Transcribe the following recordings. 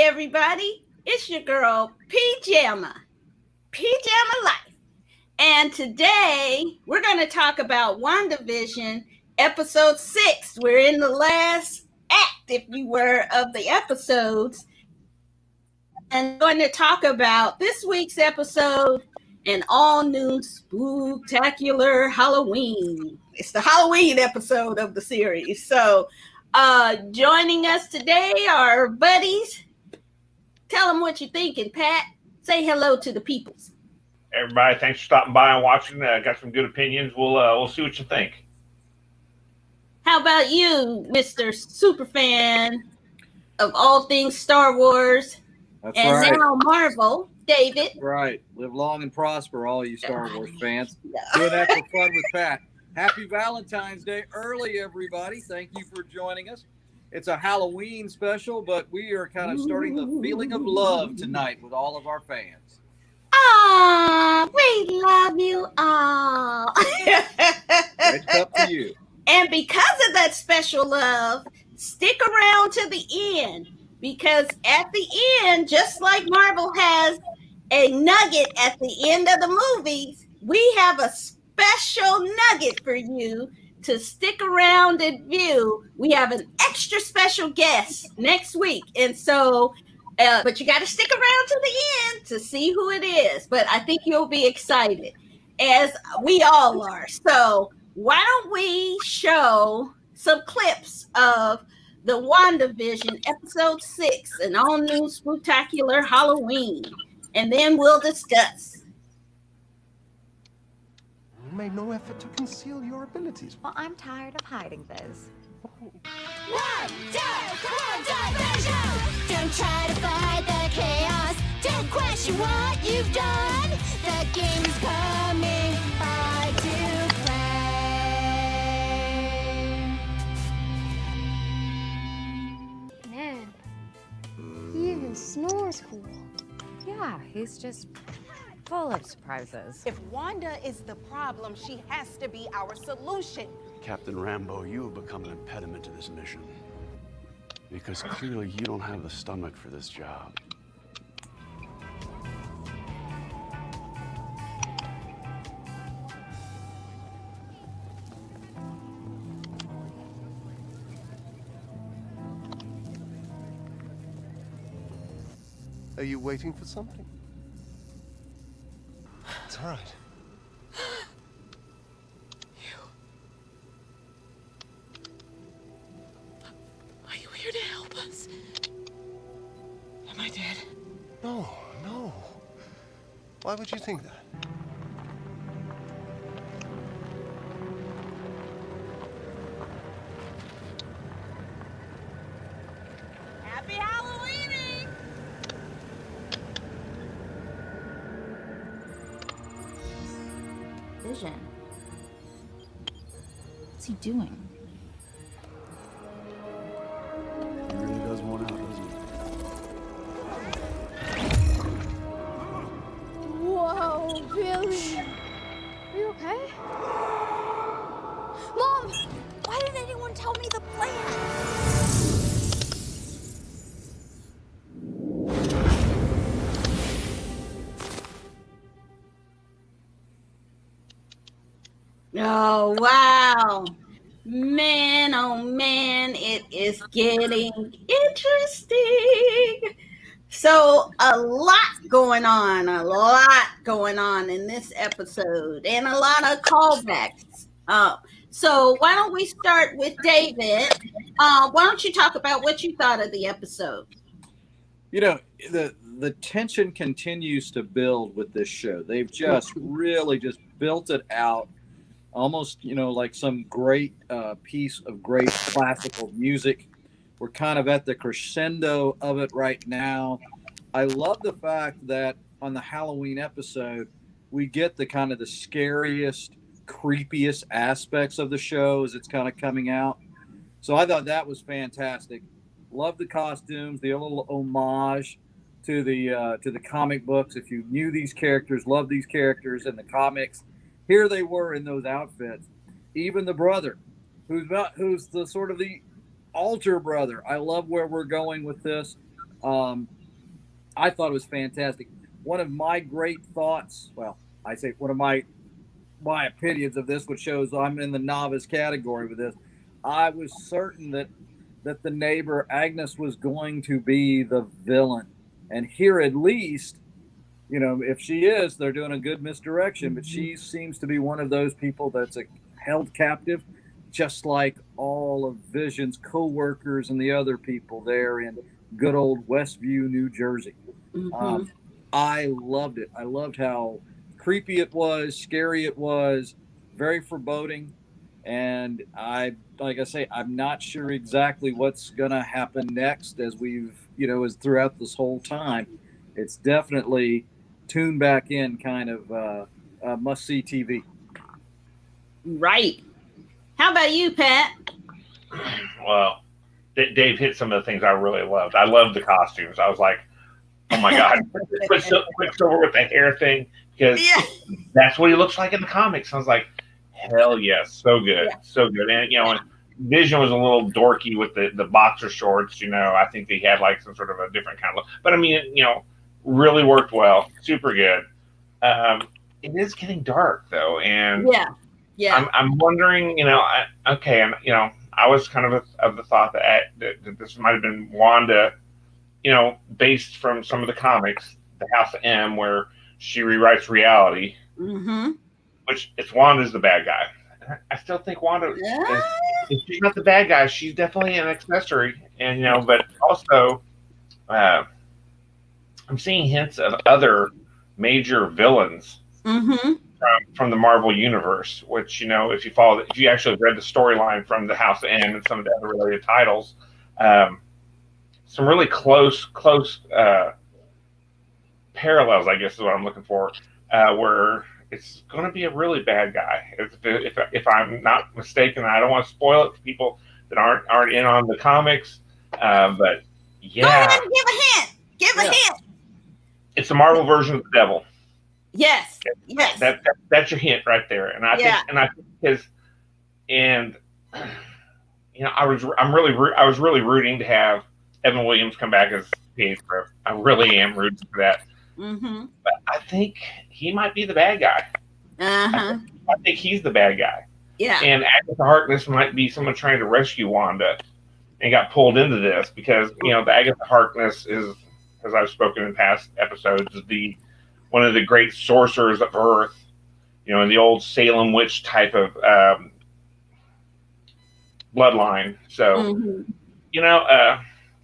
everybody. It's your girl, PJamma, PJamma Life. And today we're going to talk about WandaVision episode 6. We're in the last act, if you were, of the episodes. And going to talk about this week's episode, an all-new Spooktacular Halloween. It's the Halloween episode of the series. So joining us today are buddies. Tell them what you're thinking, Pat. Say hello to the peoples. Everybody, thanks for stopping by and watching. Got some good opinions. We'll see what you think. How about you, Mr. Superfan of all things Star Wars? That's and right. Now Marvel, David. Right. Live long and prosper, all you Star Wars fans. Doing that for fun with Pat. Happy Valentine's Day early, everybody. Thank you for joining us. It's a Halloween special, but we are kind of starting the feeling of love tonight with all of our fans. Ah, we love you all. It's up to you. And because of that special love, stick around to the end. Because at the end, just like Marvel has a nugget at the end of the movies, we have a special nugget for you to stick around and view. We have an extra special guest next week. And so, but you got to stick around to the end to see who it is. But I think you'll be excited, as we all are. So why don't we show some clips of the WandaVision episode 6, an all-new Spooktacular Halloween, and then we'll discuss. You made no effort to conceal your abilities. Well, I'm tired of hiding this. WandaVision! Don't try to fight the chaos. Don't question what you've done. The game is coming by to play. Man, he even snores cool. Yeah, he's just full of surprises. If Wanda is the problem, she has to be our solution. Captain Rambo, you have become an impediment to this mission. Because clearly you don't have the stomach for this job. Are you waiting for something? It's all right. Are you here to help us? Am I dead? No, no. Why would you think that? Happy Halloweening! Vision. What's he doing? He really does want out, doesn't he? Whoa, Billy. Are you okay? Mom, Why didn't anyone tell me the plan? Oh, wow. Man, oh man, it is getting interesting. So a lot going on in this episode, and a lot of callbacks. So why don't we start with David? Why don't you talk about what you thought of the episode? You know, the tension continues to build with this show. They've just really just built it out. Almost, like some great piece of great classical music. We're kind of at the crescendo of it right now. I love the fact that on the Halloween episode, we get the kind of the scariest, creepiest aspects of the show as it's kind of coming out. So I thought that was fantastic. Love the costumes, the little homage to the comic books. If you knew these characters, love these characters in the comics, here they were in those outfits. Even the brother, who's the sort of the altar brother. I love where we're going with this. I thought it was fantastic. One of my great thoughts, well, I say one of my opinions of this, which shows I'm in the novice category with this. I was certain that the neighbor Agnes was going to be the villain, and here at least, you know, if she is, they're doing a good misdirection. But she seems to be one of those people that's held captive, just like all of Vision's co-workers and the other people there in good old Westview, New Jersey. I loved it. I loved how creepy it was, scary it was, very foreboding. And like I say, I'm not sure exactly what's going to happen next as as throughout this whole time. It's definitely tune back in kind of must-see TV. Right. How about you, Pat? Well, Dave hit some of the things I really loved. I loved the costumes. I was like, oh my God, Quicksilver with the hair thing, because that's what he looks like in the comics. I was like, hell yes, so good, so good. And and Vision was a little dorky with the boxer shorts. I think he had like some sort of a different kind of look. But I mean, really worked well, super good. It is getting dark though, and I'm wondering, I was kind of the thought that this might have been Wanda, based from some of the comics, the House of M, where she rewrites reality, which it's Wanda's the bad guy. I still think Wanda, if she's not the bad guy, she's definitely an accessory. And, but also, I'm seeing hints of other major villains from the Marvel universe, which, if you actually read the storyline from the House of M and some of the other related titles, some really close parallels, I guess is what I'm looking for, where it's going to be a really bad guy. If I'm not mistaken, I don't want to spoil it for people that aren't in on the comics, but yeah. Go ahead and give a hint. Give a hint. It's the Marvel version of the devil. Yes. That's your hint right there. And I think I was really rooting to have Evan Williams come back as Pietro. I really am rooting for that. But I think he might be the bad guy. I think he's the bad guy. Yeah. And Agatha Harkness might be someone trying to rescue Wanda and got pulled into this because, the Agatha Harkness is, as I've spoken in past episodes, is one of the great sorcerers of Earth, in the old Salem witch type of bloodline. So,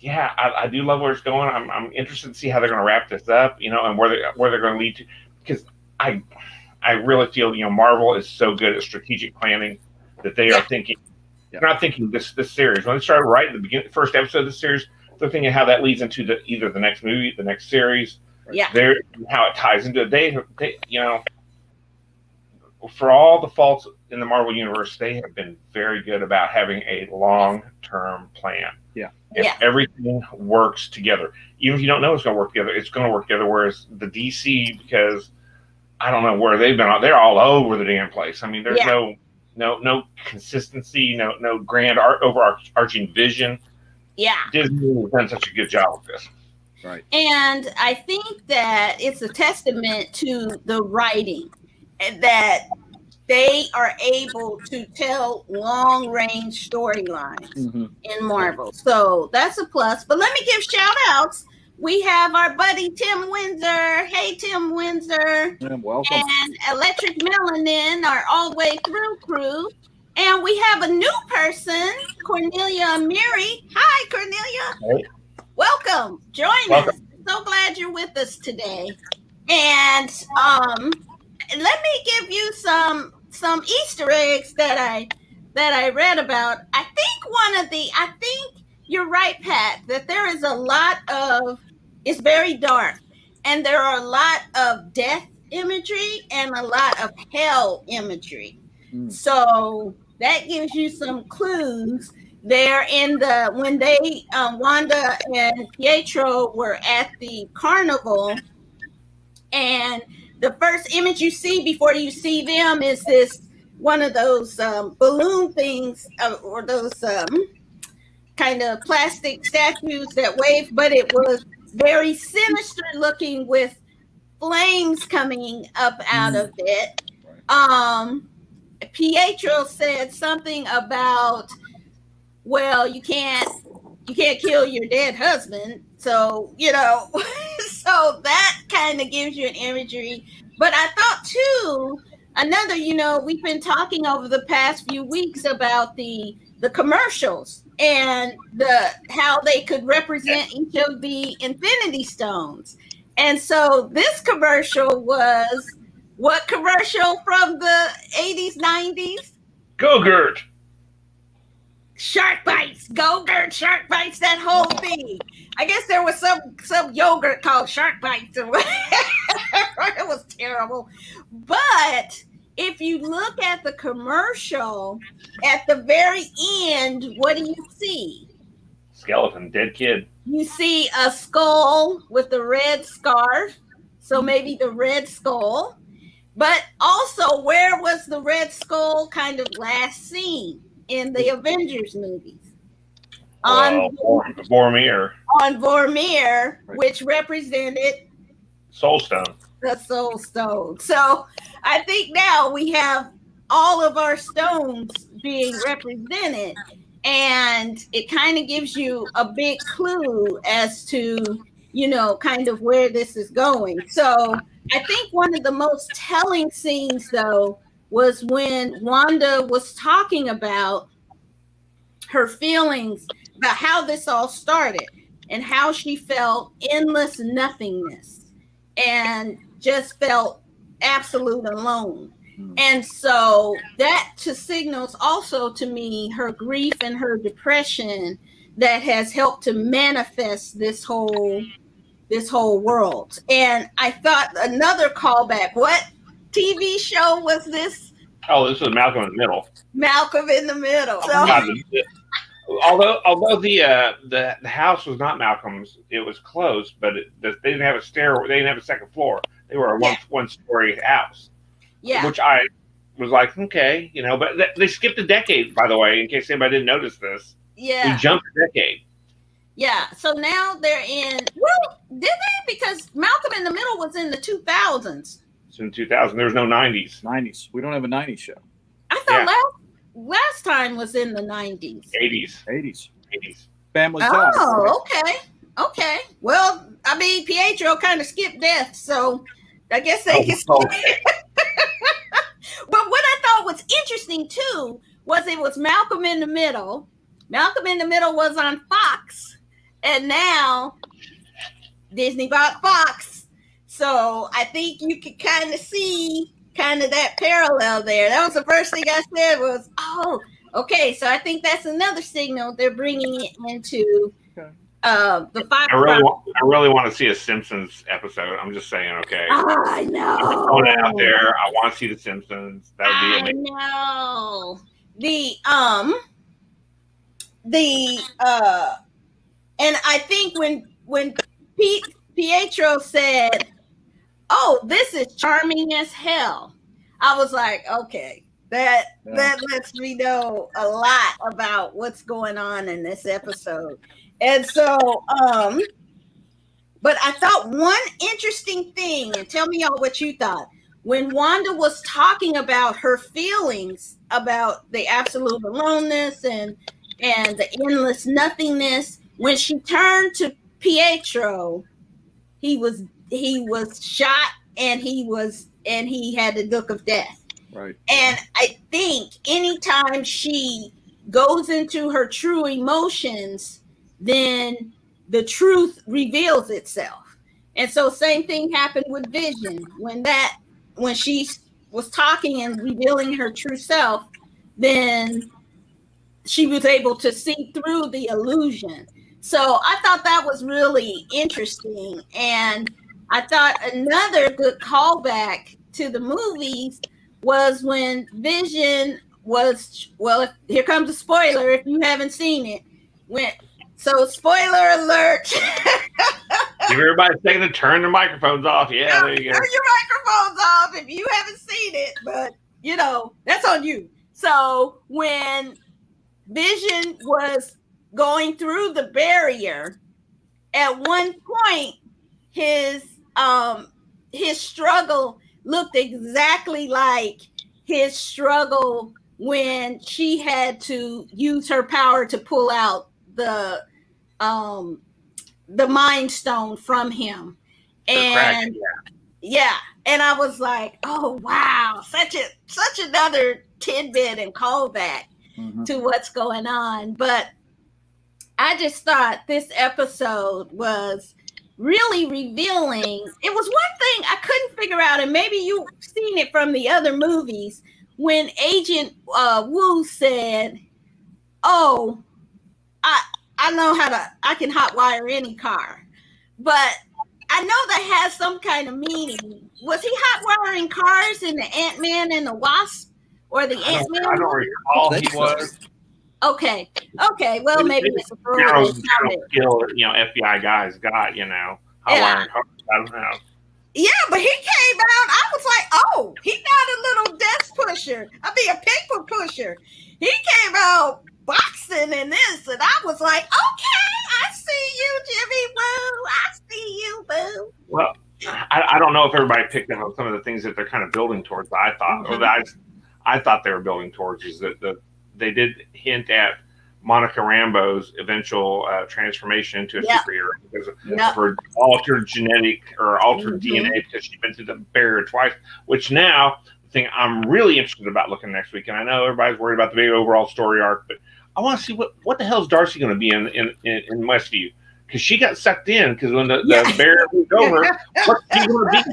I do love where it's going. I'm interested to see how they're going to wrap this up, and where they're going to lead to, because I really feel, Marvel is so good at strategic planning that they are thinking. They're not thinking this series. When they started writing the first episode of the series, they're thinking how that leads into either the next movie, the next series. How it ties into it. They for all the faults in the Marvel universe, they have been very good about having a long-term plan. If everything works together, even if you don't know it's going to work together, it's going to work together. Whereas the DC, because I don't know where they've been, they're all over the damn place. I mean, there's no consistency, no grand overarching vision. Disney has done such a good job with this. Right. And I think that it's a testament to the writing that they are able to tell long-range storylines in Marvel. So that's a plus. But let me give shout-outs. We have our buddy Tim Windsor. Hey, Tim Windsor. Welcome. And Electric Melanin, our all-way through crew. And we have a new person, Cornelia Amiri. Hi, Cornelia. Hey. Welcome. Join us. So glad you're with us today. And let me give you some Easter eggs that I read about. I think you're right, Pat, that there is a lot of, it's very dark, and there are a lot of death imagery and a lot of hell imagery. So that gives you some clues there when they Wanda and Pietro were at the carnival, and the first image you see before you see them is this one of those balloon things or those kind of plastic statues that wave, but it was very sinister looking with flames coming up out of it. Pietro said something about, well, you can't kill your dead husband. So, so that kind of gives you an imagery. But I thought too, another, we've been talking over the past few weeks about the commercials and how they could represent each of the Infinity Stones. And so this commercial was what commercial from the 80s, 90s? Go-Gurt. Shark bites, Go-Gurt, shark bites, that whole thing. I guess there was some yogurt called shark bites or whatever. It was terrible. But if you look at the commercial, at the very end, what do you see? Skeleton, dead kid. You see a skull with a red scarf. So maybe the Red Skull. But also, where was the Red Skull kind of last seen in the Avengers movies? Well, Vormir. On Vormir, which represented Soul Stone. The Soul Stone. So I think now we have all of our stones being represented, and it kind of gives you a big clue as to, kind of where this is going. So I think one of the most telling scenes, though, was when Wanda was talking about her feelings about how this all started and how she felt endless nothingness and just felt absolute alone. And so that signals also to me her grief and her depression that has helped to manifest this whole world. And I thought another callback. What TV show was this? Oh, this was Malcolm in the Middle. Malcolm in the Middle. So, although the house was not Malcolm's, it was closed, but they didn't have a stair. They didn't have a second floor. They were a one-story house. Yeah. Which I was like, okay, but they skipped a decade, by the way, in case anybody didn't notice this. Yeah. We jumped a decade. Yeah. So now they're in. Well, did they? Because Malcolm in the Middle was in the 2000s. It's in 2000. There was no 90s. 90s. We don't have a 90s show. I thought last time was in the 90s. 80s. Family Time. Oh, okay. Well, I mean, Pietro kind of skipped death, so I guess they can skip it. But what I thought was interesting, too, was it was Malcolm in the Middle. Malcolm in the Middle was on Fox, and now Disney bought Fox. So I think you could kind of see that parallel there. That was the first thing I said was, oh, okay. So I think that's another signal they're bringing it into the Fox. I really want to see a Simpsons episode. I'm just saying, okay. I know. Throwing it out there. I want to see the Simpsons. That would be amazing. I know. And I think when Pietro said, "Oh, this is charming as hell," I was like, okay, that lets me know a lot about what's going on in this episode. And so, but I thought one interesting thing, and tell me y'all what you thought, when Wanda was talking about her feelings about the absolute aloneness and the endless nothingness, when she turned to Pietro, he was shot and he had the look of death. Right. And I think anytime she goes into her true emotions, then the truth reveals itself. And so same thing happened with Vision. When she was talking and revealing her true self, then she was able to see through the illusion. So I thought that was really interesting. And I thought another good callback to the movies was when Vision was, well, here comes a spoiler if you haven't seen it. So spoiler alert. Give everybody a second to turn their microphones off. Yeah, there you go. Turn your microphones off if you haven't seen it, but that's on you. So when Vision was going through the barrier at one point his struggle looked exactly like his struggle when she had to use her power to pull out the Mind Stone from him. And yeah, and I was like, oh wow, such another tidbit and callback to what's going on. But I just thought this episode was really revealing. It was one thing I couldn't figure out, and maybe you've seen it from the other movies, when Agent Wu said, oh, I know I can hotwire any car. But I know that has some kind of meaning. Was he hotwiring cars in the Ant-Man and the Wasp? Or the Ant-Man? I don't recall he was. Okay. Well, maybe it's a general skill that, FBI guys got, hotwiring cars. I don't know. Yeah, but he came out. I was like, oh, he's not a little desk pusher. I mean, a paper pusher. He came out boxing and this, and I was like, okay, I see you, Jimmy Woo. I see you, Boo. Well, I don't know if everybody picked up on some of the things that they're kind of building towards. I thought, or that I thought they were building towards, is that they did hint at Monica Rambeau's eventual transformation into a superhero because of her altered genetic or altered DNA, because she went through the barrier twice. Which now, the thing I'm really interested about looking next week, and I know everybody's worried about the big overall story arc, but I want to see what the hell is Darcy going to be in Westview, because she got sucked in because when the barrier was over, what's she going to be?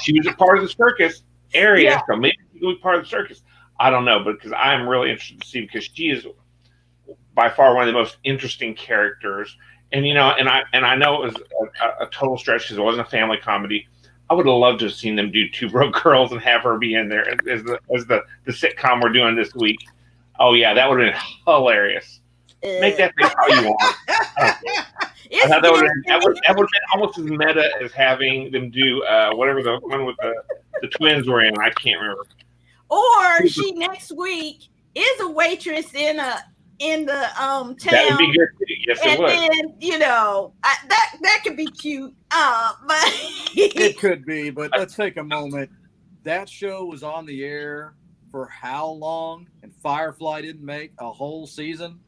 She was a part of the circus area, so maybe she will be part of the circus. I don't know, but because I'm really interested to see, because she is by far one of the most interesting characters, and I know it was a total stretch because it wasn't a family comedy. I would have loved to have seen them do Two Broke Girls and have her be in there as the sitcom we're doing this week. Oh yeah, that would have been hilarious. Make that thing how you want. I thought that would have been almost as meta as having them do whatever the one with the twins were in. I can't remember. Or she next week is a waitress in the town. That would be good. Yes, it would. And then that could be cute. But it could be. But let's take a moment. That show was on the air for how long? And Firefly didn't make a whole season.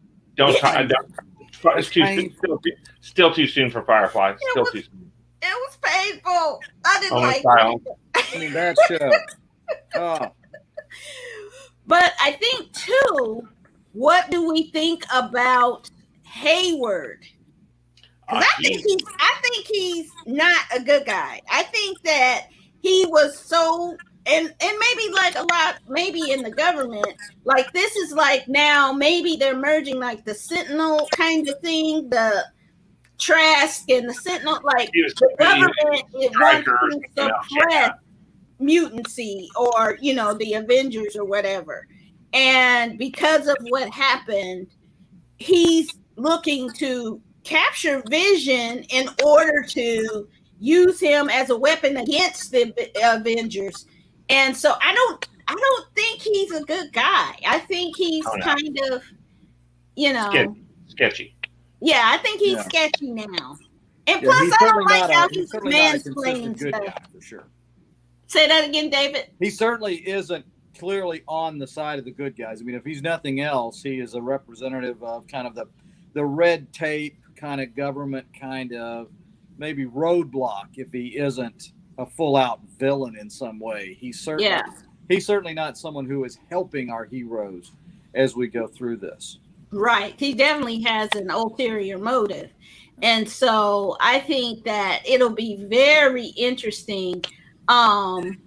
Still too soon for Firefly. Still too soon. It was painful. I didn't like it. I mean, that show. Oh. But I think too, what do we think about Hayward? I think he's not a good guy. I think that he was so, and maybe like a lot, maybe in the government, like this is like now maybe they're merging like the Sentinel kind of thing, the Trask and the Sentinel, like the government is wants to suppress mutancy or the Avengers or whatever. And because of what happened, he's looking to capture Vision in order to use him as a weapon against the Avengers. And so I don't think he's a good guy. I think he's kind of, sketchy. Yeah, I think he's sketchy now. And plus, I don't like how he's mansplaining stuff. For sure. Say that again, David. He certainly isn't clearly on the side of the good guys. I mean, if he's nothing else, he is a representative of kind of the red tape kind of government kind of maybe roadblock, if he isn't a full out villain in some way. He's certainly not someone who is helping our heroes as we go through this. Right. He definitely has an ulterior motive. And so I think that it'll be very interesting. And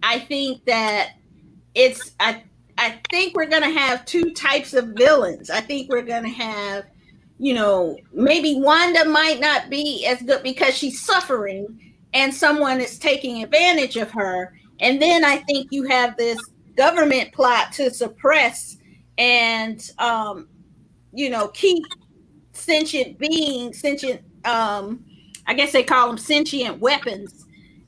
I think that I think we're going to have two types of villains. I think we're going to have, maybe Wanda might not be as good because she's suffering and someone is taking advantage of her. And then I think you have this government plot to suppress and, keep sentient beings, I guess they call them sentient weapons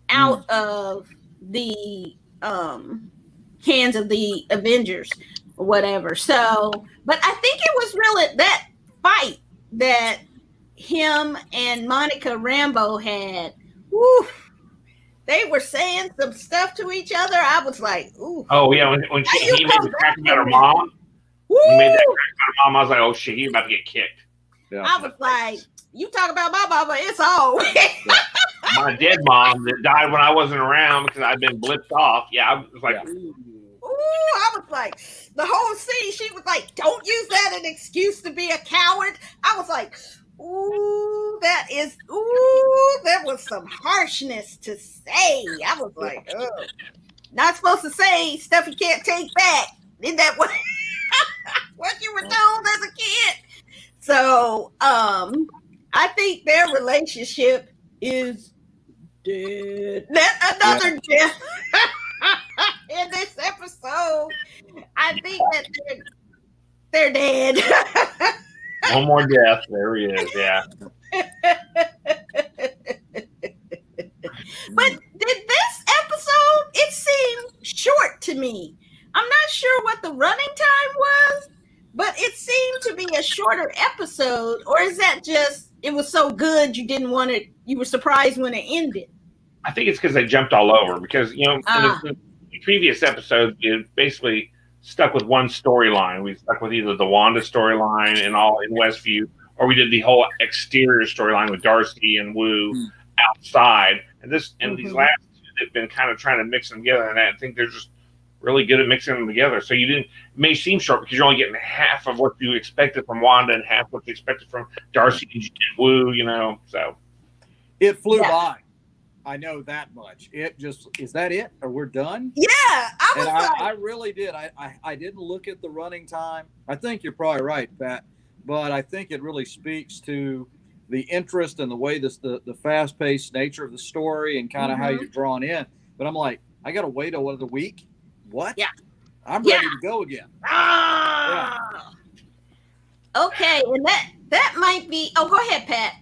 out of the hands of the Avengers or whatever. So, but I think it was really that fight that him and Monica Rambeau had. Woo, they were saying some stuff to each other. I was like, ooh. Oh yeah, when Why he you made come the back crack about her from mom. Woo! He made that crack about her mom. I was like, oh shit, he's about to get kicked. Yeah. I was like, you talk about my mama, it's all. My dead mom that died when I wasn't around because I'd been blipped off. Yeah, I was like, Yeah. Ooh, I was like, the whole scene, she was like, don't use that as an excuse to be a coward. I was like, there was some harshness to say. I was like, oh, not supposed to say stuff you can't take back. Isn't that what, what you were told as a kid? So, I think their relationship is dead. Another death in this episode. I think that they're dead. one more death. There he is. Yeah. But did this episode, it seemed short to me. I'm not sure what the running time was, but it seemed to be a shorter episode. Or is that just, it was so good you didn't want it, you were surprised when it ended? I think it's because they jumped all over. Because in the previous episodes, it basically stuck with one storyline. We stuck with either the Wanda storyline and all in Westview, or we did the whole exterior storyline with Darcy and Wu outside. And these last two, they've been kind of trying to mix them together, and I think they're just really good at mixing them together. So it may seem short because you're only getting half of what you expected from Wanda and half what you expected from Darcy and Wu. So It flew by. I know that much. It just, is that it? Or we're done? Yeah, I really did. I didn't look at the running time. I think you're probably right, Pat. But I think it really speaks to the interest and the way the fast-paced nature of the story and kind of how you're drawn in. But I'm like, I got to wait another week? What? Yeah. I'm ready to go again. Okay, and that might be. Oh, go ahead, Pat.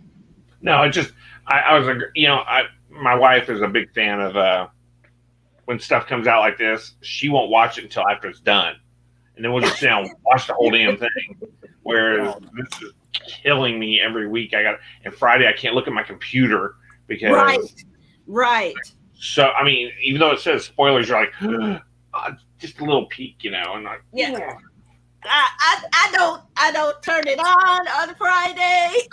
No, it just I was my wife is a big fan of when stuff comes out like this. She won't watch it until after it's done, and then we'll just sit down and watch the whole damn thing. Whereas this is killing me every week. And Friday I can't look at my computer because right. So I mean, even though it says spoilers, you're like just a little peek, and like I don't turn it on Friday.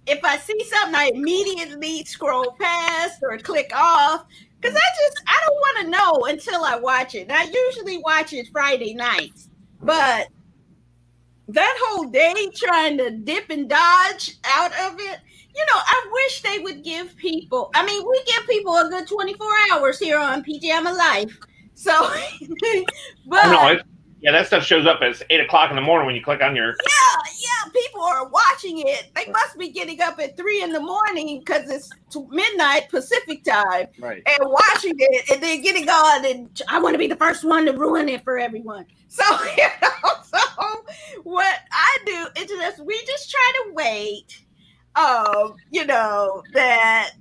If I see something, I immediately scroll past or click off because I don't want to know until I watch it. And I usually watch it Friday nights, but that whole day trying to dip and dodge out of it, I wish they would give people. I mean, we give people a good 24 hours here on PJamma Life. So, but that stuff shows up at 8:00 in the morning when you click on your. Yeah, people are watching it. They must be getting up at 3 in the morning because it's midnight Pacific time, right? And watching it, and then getting on. And I want to be the first one to ruin it for everyone. So, so what I do is we just try to wait. That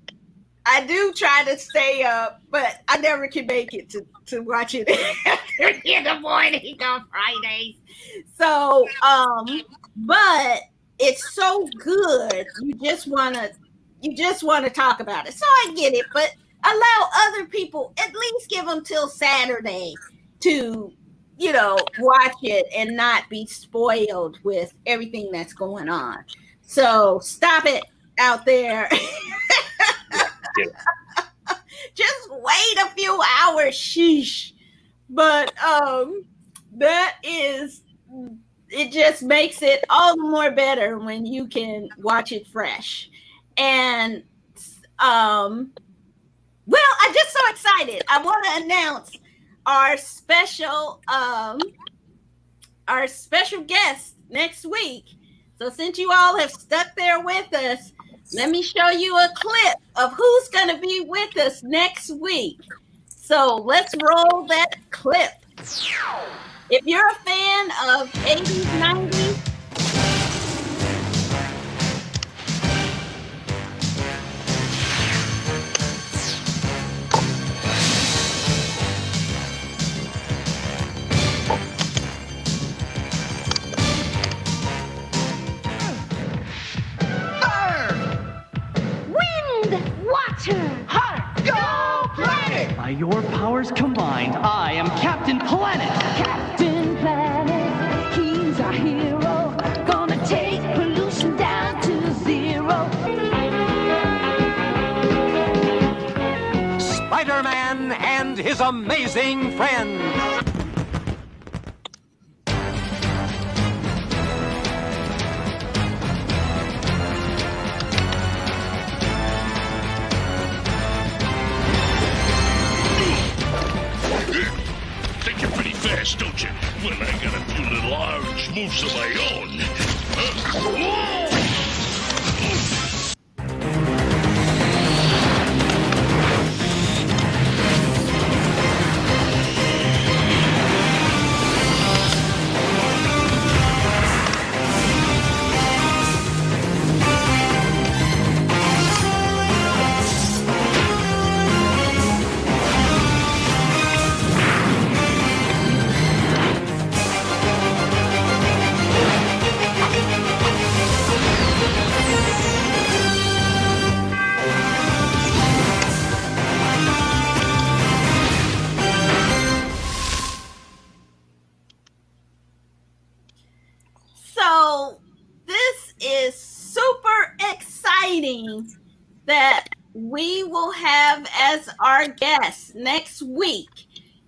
I do try to stay up, but I never can make it to watch it in the morning on Fridays. So, but it's so good. You just want to talk about it. So I get it, but allow other people, at least give them till Saturday to, watch it and not be spoiled with everything that's going on. So stop it out there. Just wait a few hours, sheesh. But it just makes it all the more better when you can watch it fresh. And I'm just so excited. I want to announce our special guest next week. So since you all have stuck there with us, let me show you a clip of who's going to be with us next week. So let's roll that clip. If you're a fan of 80s, 90s, turn. Go Planet! By your powers combined, I am Captain Planet. Captain Planet, he's our hero. Gonna take pollution down to zero. Spider-Man and his amazing friends. Think you're pretty fast, don't you? Well, I got a few little orange moves of my own. Whoa! So this is super exciting that we will have as our guest next week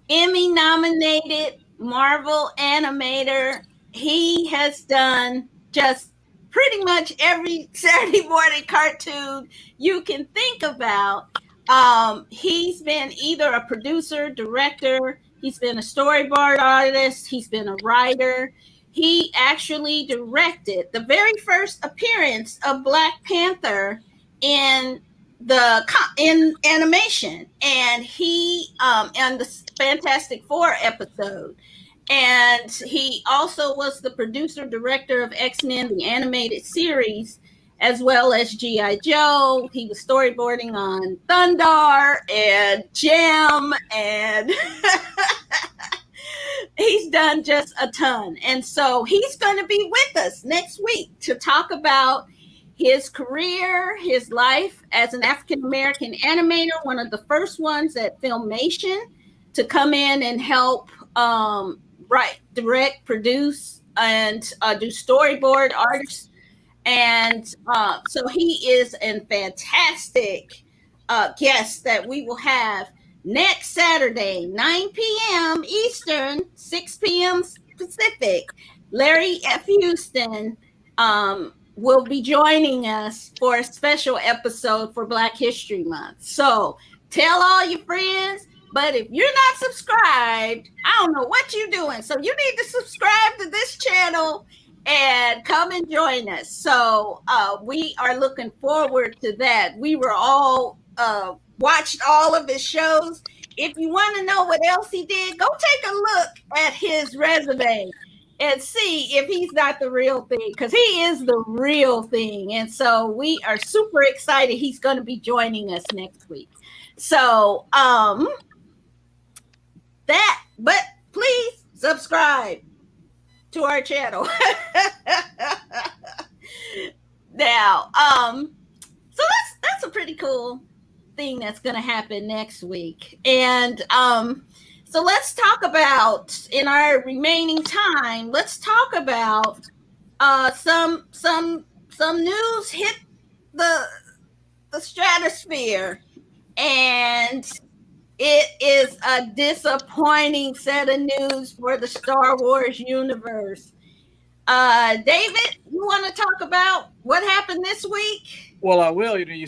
Emmy nominated Marvel animator. He has done just pretty much every Saturday morning cartoon you can think about. He's been either a producer, director, he's been a storyboard artist, he's been a writer. He actually directed the very first appearance of Black Panther in animation, and he and the Fantastic Four episode. And he also was the producer director of X-Men the animated series, as well as G.I. Joe. He was storyboarding on Thundar and Jam, and he's done just a ton. And so he's going to be with us next week to talk about his career, his life as an African-American animator, one of the first ones at Filmation to come in and help write, direct, produce, and do storyboard artists. And so he is a fantastic guest that we will have next Saturday, 9 p.m. Eastern, 6 p.m. Pacific. Larry F. Houston will be joining us for a special episode for Black History Month. So tell all your friends, but if you're not subscribed, I don't know what you're doing. So you need to subscribe to this channel and come and join us. So we are looking forward to that. We were all watched all of his shows. If you want to know what else he did, go take a look at his resume and see if he's not the real thing, because he is the real thing. And so we are super excited he's going to be joining us next week. So but please subscribe to our channel. Now, so that's a pretty cool thing that's going to happen next week. And so let's talk about, in our remaining time, let's talk about some news hit the stratosphere, and it is a disappointing set of news for the Star Wars universe. David, you want to talk about what happened this week? Well, I will. You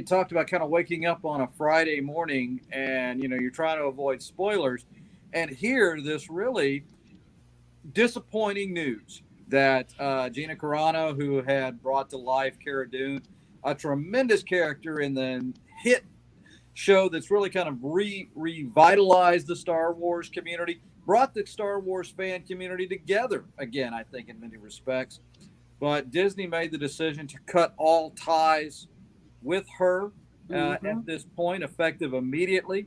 talked about kind of waking up on a Friday morning, and you're trying to avoid spoilers, and hear this really disappointing news that Gina Carano, who had brought to life Cara Dune, a tremendous character in the hit show that's really kind of revitalized the Star Wars community, brought the Star Wars fan community together again, I think, in many respects. But Disney made the decision to cut all ties with her at this point, effective immediately.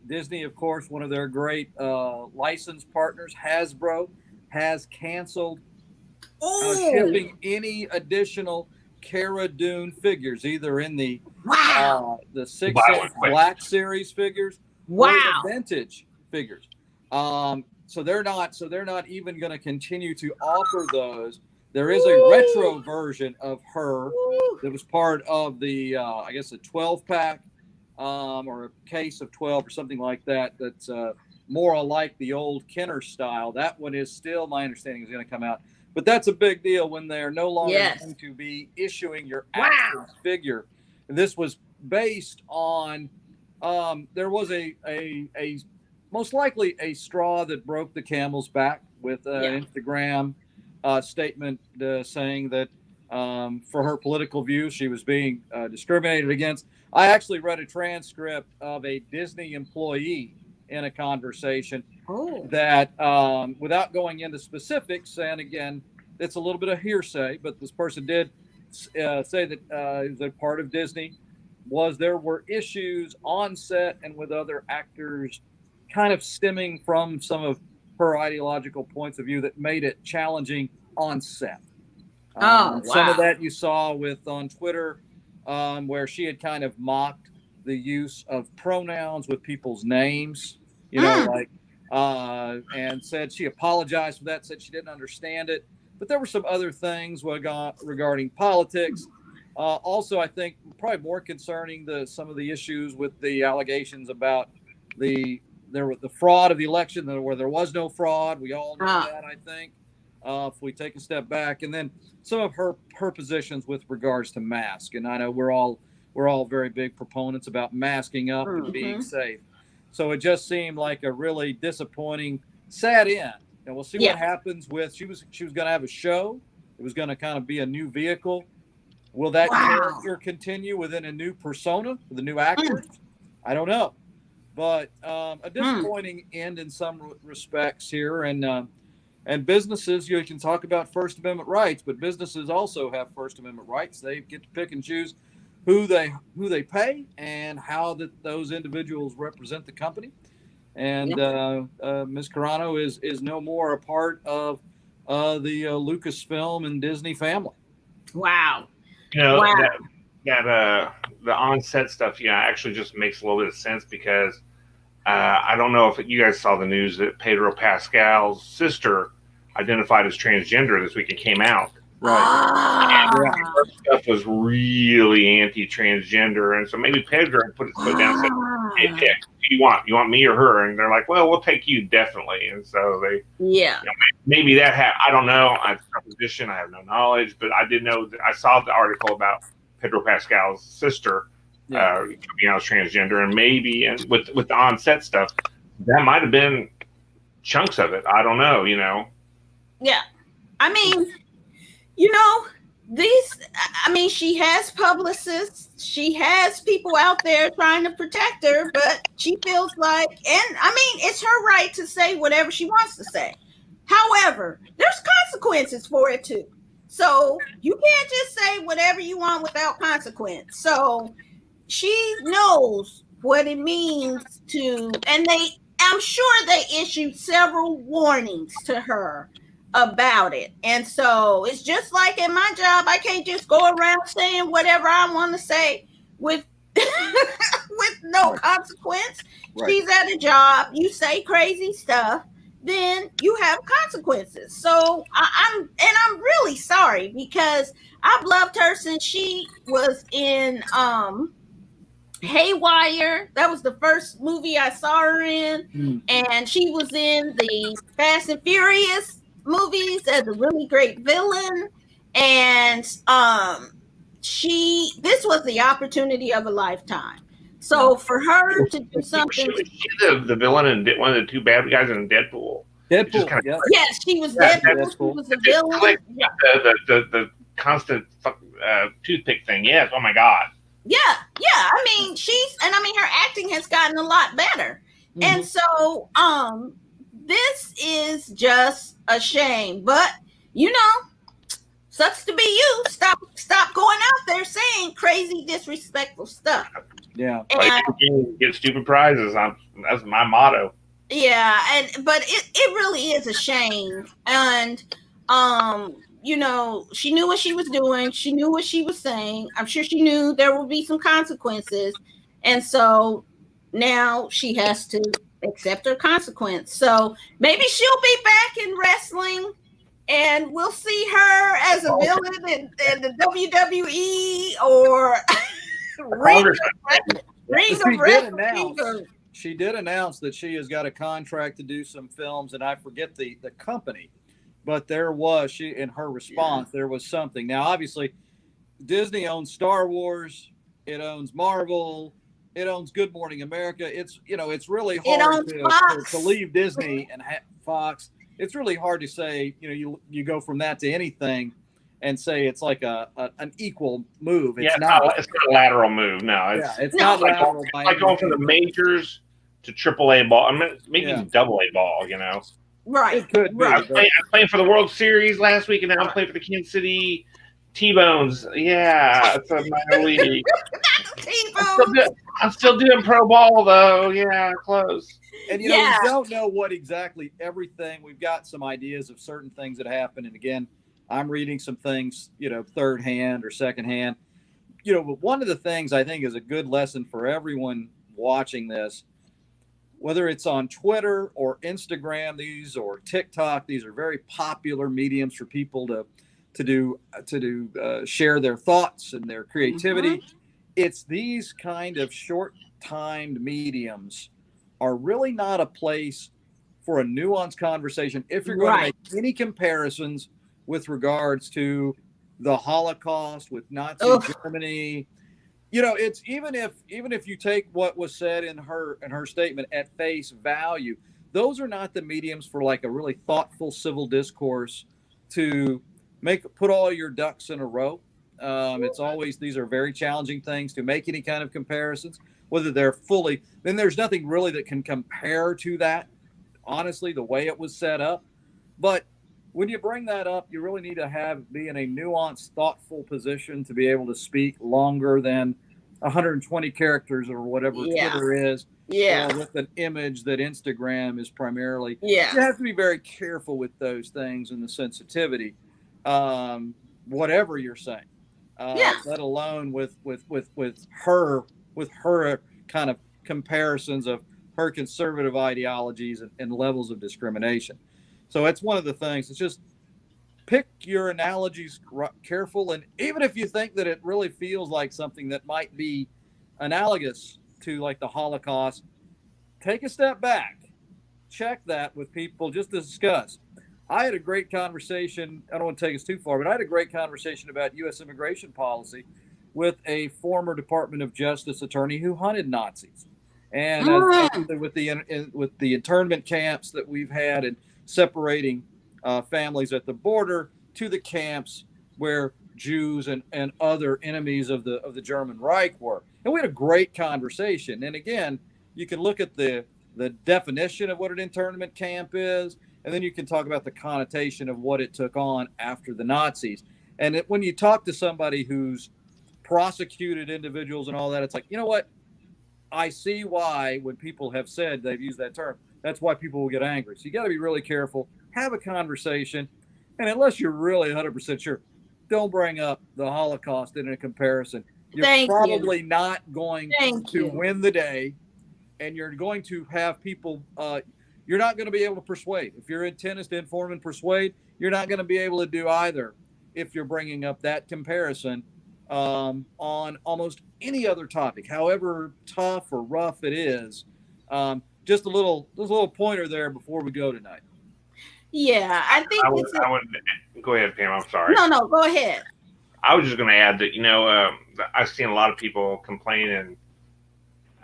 Disney, of course, one of their great license partners, Hasbro, has canceled shipping any additional Cara Dune figures, either in the Wow. the 6-inch Black Series figures or the vintage figures. So they're not even going to continue to offer those. There is a retro version of her that was part of the I guess a 12-pack or a case of 12 or something like that. That's more alike the old Kenner style. That one is still, my understanding, is going to come out. But that's a big deal when they're no longer going to be issuing your action figure. And this was based on there was a most likely a straw that broke the camel's back with an Instagram statement saying that for her political views she was being discriminated against. I actually read a transcript of a Disney employee in a conversation that without going into specifics, and again, it's a little bit of hearsay, but this person did say that the part of Disney was there were issues on set and with other actors kind of stemming from some of her ideological points of view that made it challenging on set. Some of that you saw on Twitter where she had kind of mocked the use of pronouns with people's names, and said she apologized for that, said she didn't understand it. But there were some other things regarding politics. Also, I think probably more concerning some of the issues with the allegations about the fraud of the election, where there was no fraud. We all know that, I think, if we take a step back. And then some of her positions with regards to masks. And I know we're all very big proponents about masking up and being safe. So it just seemed like a really disappointing, sad end. And we'll see what happens with, she was going to have a show. It was going to kind of be a new vehicle. Will that character continue within a new persona with a new actor? I don't know. But a disappointing end in some respects here. And businesses, you can talk about First Amendment rights, but businesses also have First Amendment rights. They get to pick and choose who they pay and how those individuals represent the company. And Ms. Carano is no more a part of the Lucasfilm and Disney family. Wow. That the on-set stuff, actually just makes a little bit of sense because I don't know if you guys saw the news that Pedro Pascal's sister identified as transgender this week. It came out. Right. And her stuff was really anti-transgender, and so maybe Pedro had put his foot down and said, "Hey, pick who you want. You want me or her?" And they're like, "Well, we'll take you definitely." And so they, maybe that I don't know. I have a position. I have no knowledge, but I did know that I saw the article about Pedro Pascal's sister coming out as transgender, and maybe with the on-set stuff, that might have been chunks of it. I don't know. Yeah, I mean. She has publicists. She has people out there trying to protect her, but she feels like, it's her right to say whatever she wants to say. However, there's consequences for it too. So you can't just say whatever you want without consequence. So she knows what it means to, and I'm sure they issued several warnings to her about it. And so it's just like in my job, I can't just go around saying whatever I want to say with no consequence. She's at a job, you say crazy stuff, then you have consequences. So I'm really sorry because I've loved her since she was in Haywire. That was the first movie I saw her in, and she was in the Fast and Furious movies as a really great villain, and this was the opportunity of a lifetime. So for her to do something, was she the villain and one of the two bad guys in Deadpool? Yes, she was Deadpool. She was the villain. The constant toothpick thing. Yes. Oh my God. Yeah. Her acting has gotten a lot better, and so this is just a shame, but sucks to be you. Stop going out there saying crazy, disrespectful stuff. Yeah, and get stupid prizes. That's my motto. Yeah, but it really is a shame, and she knew what she was doing. She knew what she was saying. I'm sure she knew there would be some consequences. And so now she has to accept her consequence. So maybe she'll be back in wrestling and we'll see her as a villain in the WWE or She did announce that she has got a contract to do some films, and I forget the company, but there was in her response there was something. Now, obviously, Disney owns Star Wars, it owns Marvel, it owns Good Morning America. It's really hard to leave Disney and Fox. It's really hard to say you go from that to anything and say it's like an equal move. It's not. It's not a lateral move. No, it's not lateral. It's like going from the majors to AAA ball. I mean, maybe even double A ball. Right. It could be. I was playing for the World Series last week, and now I'm playing for the Kansas City T-Bones. Yeah, it's a minor league. I'm still doing pro ball though. Yeah, close. And we don't know what exactly everything. We've got some ideas of certain things that happen, and again, I'm reading some things, third hand or second hand. But one of the things I think is a good lesson for everyone watching this, whether it's on Twitter or Instagram, or TikTok, these are very popular mediums for people to share their thoughts and their creativity. Mm-hmm. It's these kind of short-timed mediums are really not a place for a nuanced conversation if you're going to make any comparisons with regards to the Holocaust, with Nazi Germany. It's even if you take what was said in her statement at face value, those are not the mediums for like a really thoughtful civil discourse to put all your ducks in a row. It's always, these are very challenging things to make any kind of comparisons, whether they're fully, then there's nothing really that can compare to that, honestly, the way it was set up. But when you bring that up, you really need to be in a nuanced, thoughtful position to be able to speak longer than 120 characters or whatever Twitter is. Yeah. Or with an image that Instagram is primarily. Yeah. You have to be very careful with those things and the sensitivity, whatever you're saying. Let alone with her kind of comparisons of her conservative ideologies and levels of discrimination. So it's one of the things. It's just pick your analogies careful, and even if you think that it really feels like something that might be analogous to like the Holocaust, take a step back, check that with people just to discuss. I had a great conversation. I don't want to take us too far, but I had a great conversation about U.S. immigration policy with a former Department of Justice attorney who hunted Nazis, and with the internment camps that we've had and separating families at the border to the camps where Jews and other enemies of the German Reich were. And we had a great conversation. And again, you can look at the definition of what an internment camp is, and then you can talk about the connotation of what it took on after the Nazis. And when you talk to somebody who's prosecuted individuals and all that, it's like, you know what? I see why when people have said they've used that term, that's why people will get angry. So you got to be really careful, have a conversation. And unless you're really 100% sure, don't bring up the Holocaust in a comparison. You're probably not going to win the day, and you're going to have people, you're not going to be able to persuade. If your intent is to inform and persuade, you're not going to be able to do either if you're bringing up that comparison on almost any other topic, however tough or rough it is. Just a little pointer there before we go tonight. Yeah, I think I would go ahead, Pam. I'm sorry. No, go ahead. I was just going to add that I've seen a lot of people complain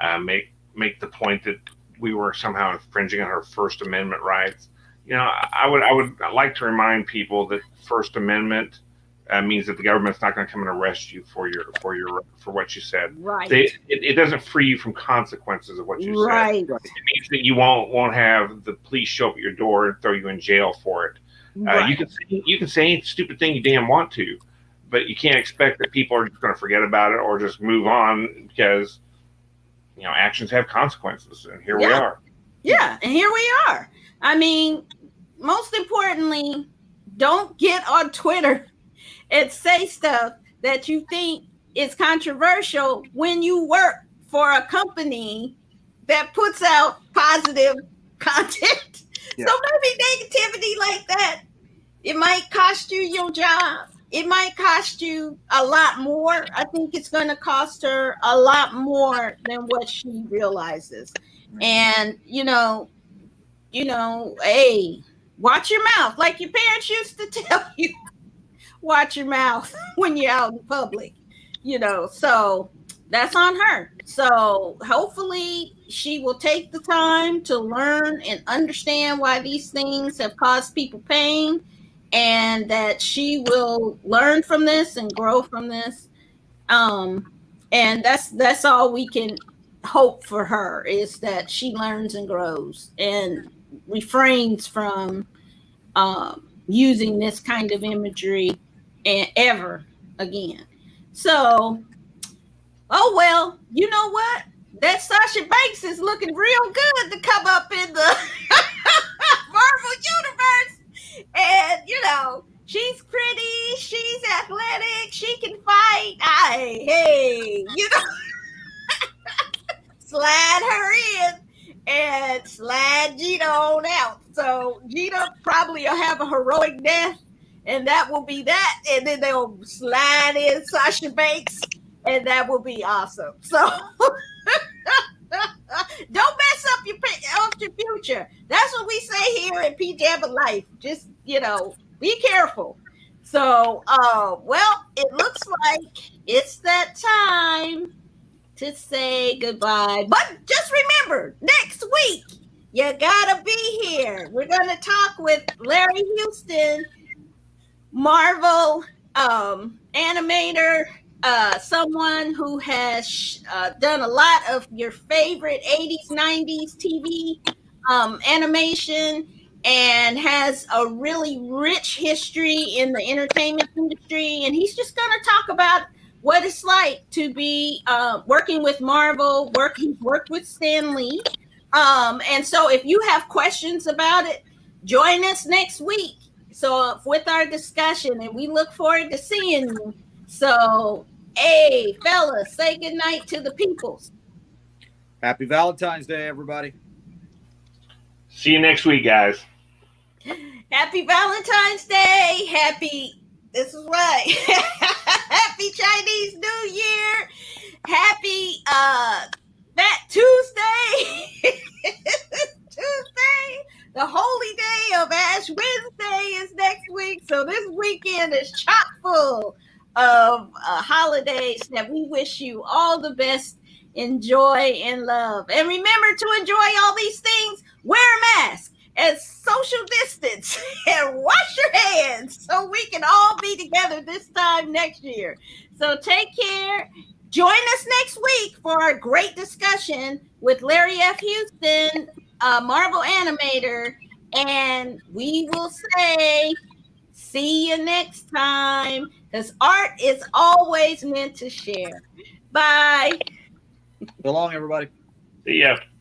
and make the point that we were somehow infringing on her First Amendment rights. I would like to remind people that First Amendment means that the government's not going to come and arrest you for what you said. Right. It doesn't free you from consequences of what you said. Right. It means that you won't have the police show up at your door and throw you in jail for it. Right. You can say any stupid thing you damn want to, but you can't expect that people are just going to forget about it or just move on because actions have consequences, and here we are. Yeah, and here we are. I mean, most importantly, don't get on Twitter and say stuff that you think is controversial when you work for a company that puts out positive content. Yeah. So maybe negativity like that, it might cost you your job. It might cost you a lot more. I think it's going to cost her a lot more than what she realizes. And hey, watch your mouth, like your parents used to tell you. Watch your mouth when you're out in public. So that's on her. So hopefully she will take the time to learn and understand why these things have caused people pain, and that she will learn from this and grow from this. And that's all we can hope for her, is that she learns and grows and refrains from using this kind of imagery ever again. So, oh well, you know what? That Sasha Banks is looking real good to come up in the Marvel universe. And she's pretty, she's athletic, she can fight. Hey, slide her in and slide Gina on out. So Gina probably will have a heroic death, and that will be that. And then they'll slide in Sasha Banks, and that will be awesome. So don't mess up your future. That's what we say here in PJamma Life. Just be careful. So well, it looks like it's that time to say goodbye. But just remember, next week, you gotta be here. We're gonna talk with Larry Houston, Marvel animator, someone who has done a lot of your favorite 80s, 90s TV animation, and has a really rich history in the entertainment industry. And he's just gonna talk about what it's like to be working with Marvel, work with Stan Lee. And so if you have questions about it, join us next week. So with our discussion, and we look forward to seeing you. So, hey, fellas, say goodnight to the peoples. Happy Valentine's Day, everybody. See you next week, guys. Happy Valentine's Day. This is right. Happy Chinese New Year. Happy Fat Tuesday. Tuesday. The holy day of Ash Wednesday is next week. So this weekend is chock full of holidays that we wish you all the best. Enjoy and love. And remember to enjoy all these things. Wear a mask and social distance and wash your hands so we can all be together this time next year. So take care. Join us next week for our great discussion with Larry F. Houston, Marvel animator, and we will say see you next time, because art is always meant to share. Bye. So long, everybody. See ya.